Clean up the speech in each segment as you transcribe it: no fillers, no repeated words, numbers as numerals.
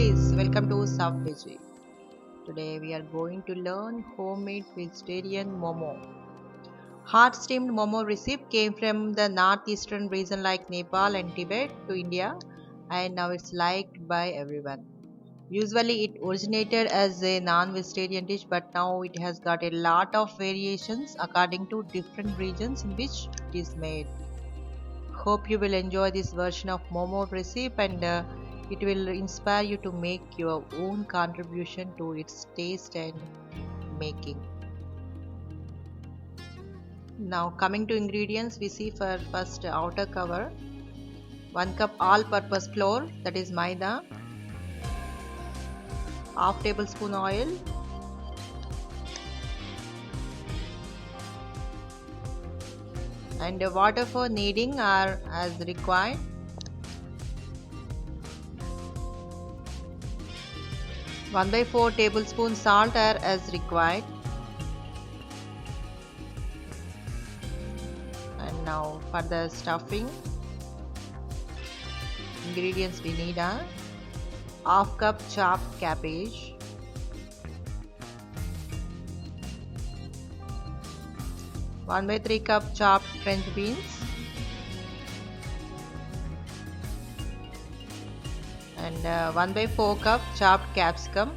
guys, welcome to South Veggie. Today we are going to learn homemade vegetarian momo. Hot steamed momo recipe came from the northeastern region like Nepal and Tibet to India, and now it's liked by everyone. Usually it originated as a non-vegetarian dish, but now it has got a lot of variations according to different regions in which it is made. Hope you will enjoy this version of momo recipe and it will inspire you to make your own contribution to its taste and making. Now coming to ingredients, we see for first outer cover 1 cup all purpose flour, that is maida, half tablespoon oil, and water for kneading are as required. 1/4 tablespoon salt are as required. And now for the stuffing, ingredients we need are half cup chopped cabbage, 1/3 cup chopped French beans, and 1/4 cup chopped capsicum,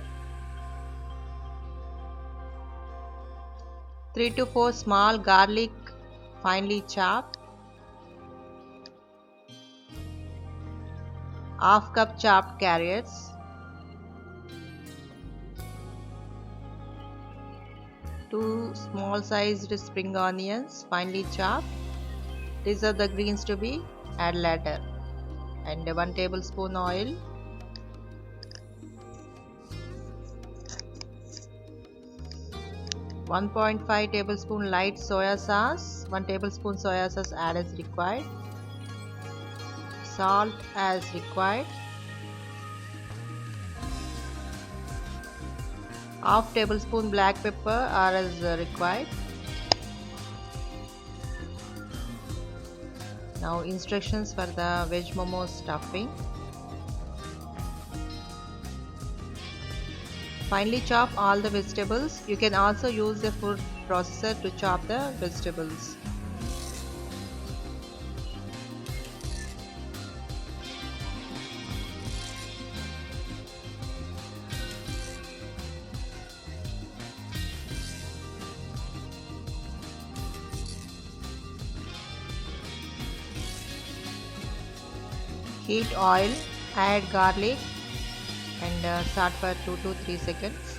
3 to 4 small garlic finely chopped, half cup chopped carrots, 2 small sized spring onions finely chopped. These are the greens to be added later, and 1 tablespoon oil, 1.5 tablespoon light soya sauce, 1 tablespoon soya sauce add as required, salt as required, half tablespoon black pepper are as required. Now instructions for the veg momo stuffing. Finely chop all the vegetables. You can also use the food processor to chop the vegetables. Heat oil, add garlic and start for 2 to 3 seconds.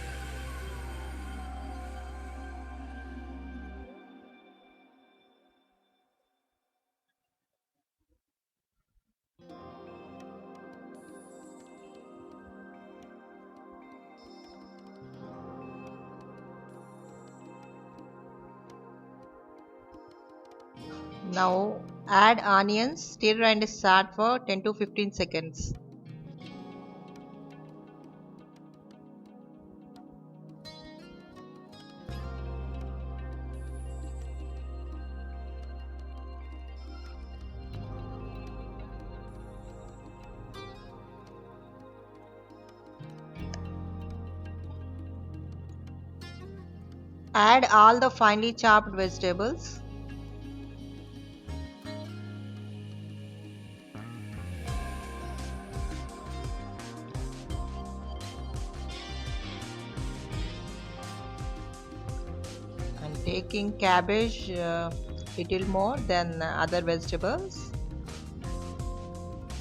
Now add onions, stir and start for 10 to 15 seconds. Add all the finely chopped vegetables. And taking cabbage little more than other vegetables.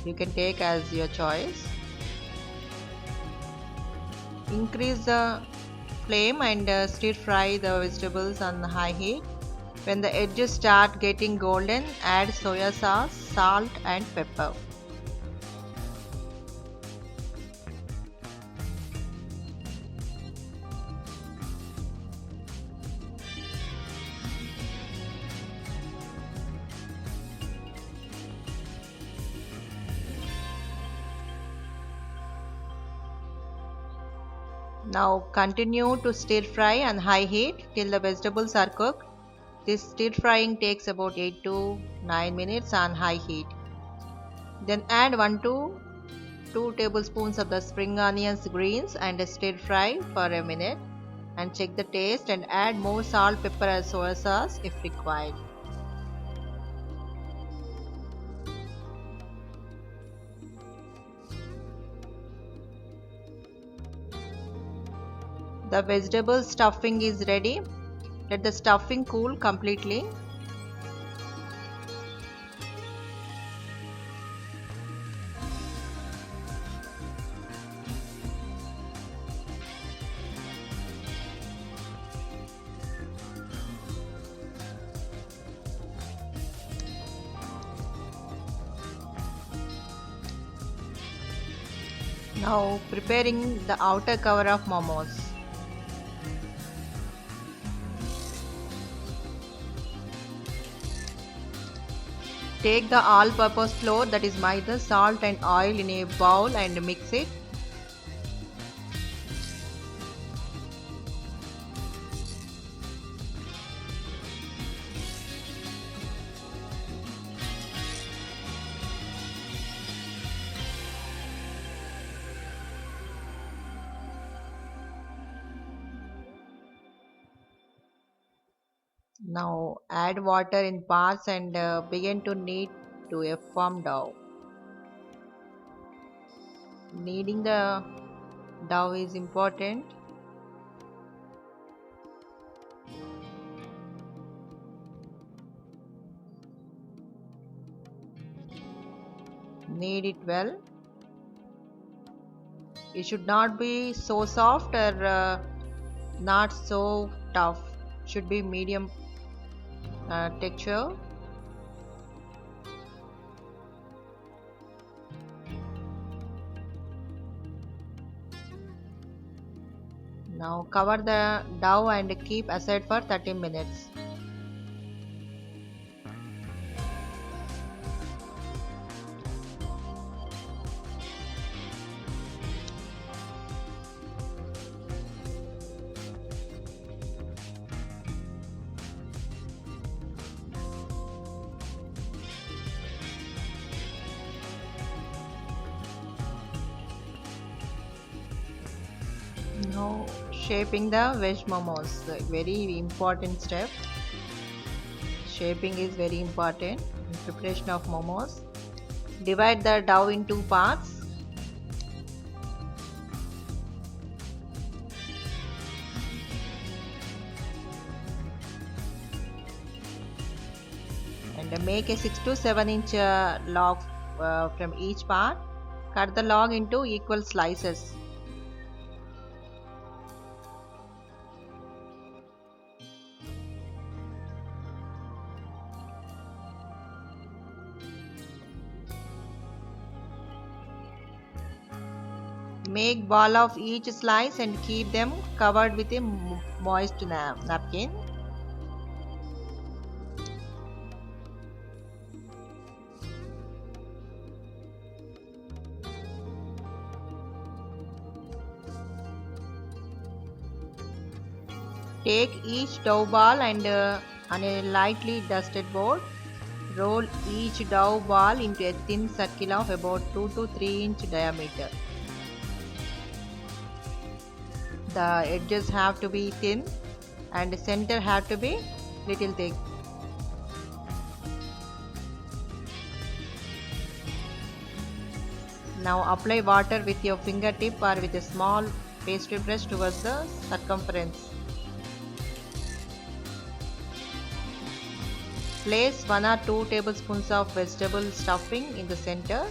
You can take as your choice. Increase the flame and stir fry the vegetables on high heat. When the edges start getting golden, add soya sauce, salt and pepper. Now continue to stir fry on high heat till the vegetables are cooked. This stir frying takes about 8 to 9 minutes on high heat. Then add 1 to 2 tablespoons of the spring onions greens and stir fry for a minute, and check the taste and add more salt, pepper and soy sauce if required. The vegetable stuffing is ready. Let the stuffing cool completely. Now preparing the outer cover of momos. Take the all-purpose flour, that is maida, salt and oil in a bowl and mix it. Now add water in parts and begin to knead to a firm dough. Kneading the dough is important. Knead it well. It should not be so soft or not so tough. Should be medium texture. Now cover the dough and keep aside for 30 minutes. Now shaping the veg momos, the very important step. Shaping is very important in preparation of momos. Divide the dough in two parts. And make a 6 to 7 inch log from each part. Cut the log into equal slices. Make ball of each slice and keep them covered with a moist napkin. Take each dough ball and on a lightly dusted board, roll each dough ball into a thin circle of about 2 to 3 inch diameter. The edges have to be thin and the center have to be little thick. Now apply water with your fingertip or with a small pastry brush towards the circumference. Place 1 or 2 tablespoons of vegetable stuffing in the center.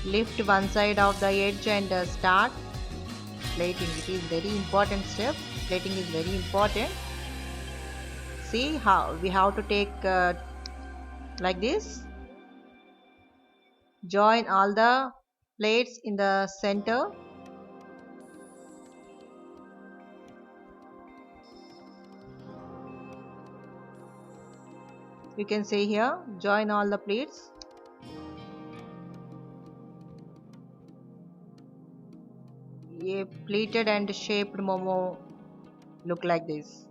Lift one side of the edge and start plating. It is very important step. Plating is very important. See how we have to take like this. Join all the plates in the center. You can see here, join all the plates. A pleated and shaped momo look like this.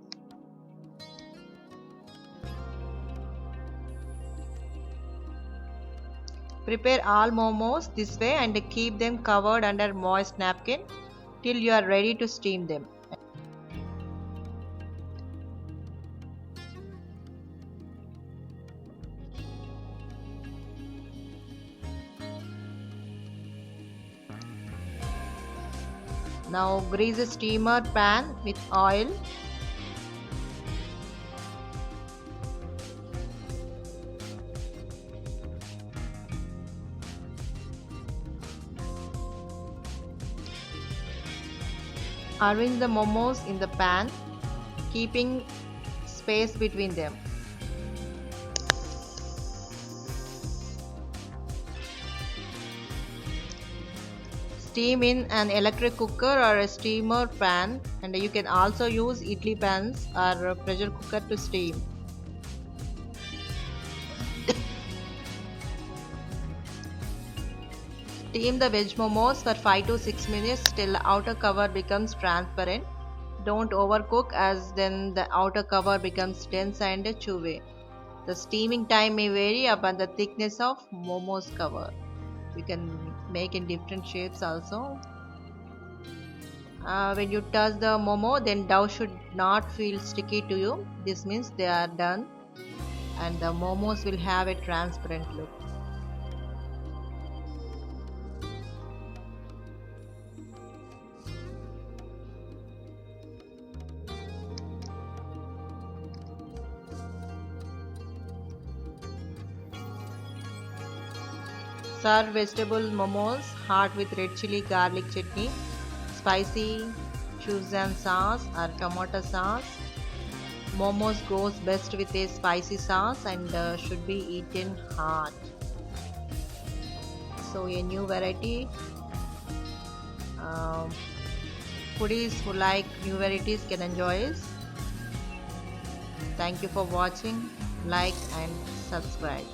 Prepare all momos this way and keep them covered under moist napkin till you are ready to steam them. Now grease a steamer pan with oil. Arrange the momos in the pan, keeping space between them. Steam in an electric cooker or a steamer pan, and you can also use idli pans or a pressure cooker to steam. Steam the veg momos for 5 to 6 minutes till the outer cover becomes transparent. Don't overcook as then the outer cover becomes dense and chewy. The steaming time may vary upon the thickness of momos cover. You can make in different shapes also. When you touch the momo, then dough should not feel sticky to you. This means they are done and the momos will have a transparent look. Serve vegetable momos hot with red chili garlic chutney, spicy Chuzan sauce or tomato sauce. Momos goes best with a spicy sauce and should be eaten hot. So a new variety. Um, Foodies who like new varieties can enjoy it. Thank you for watching. Like and subscribe.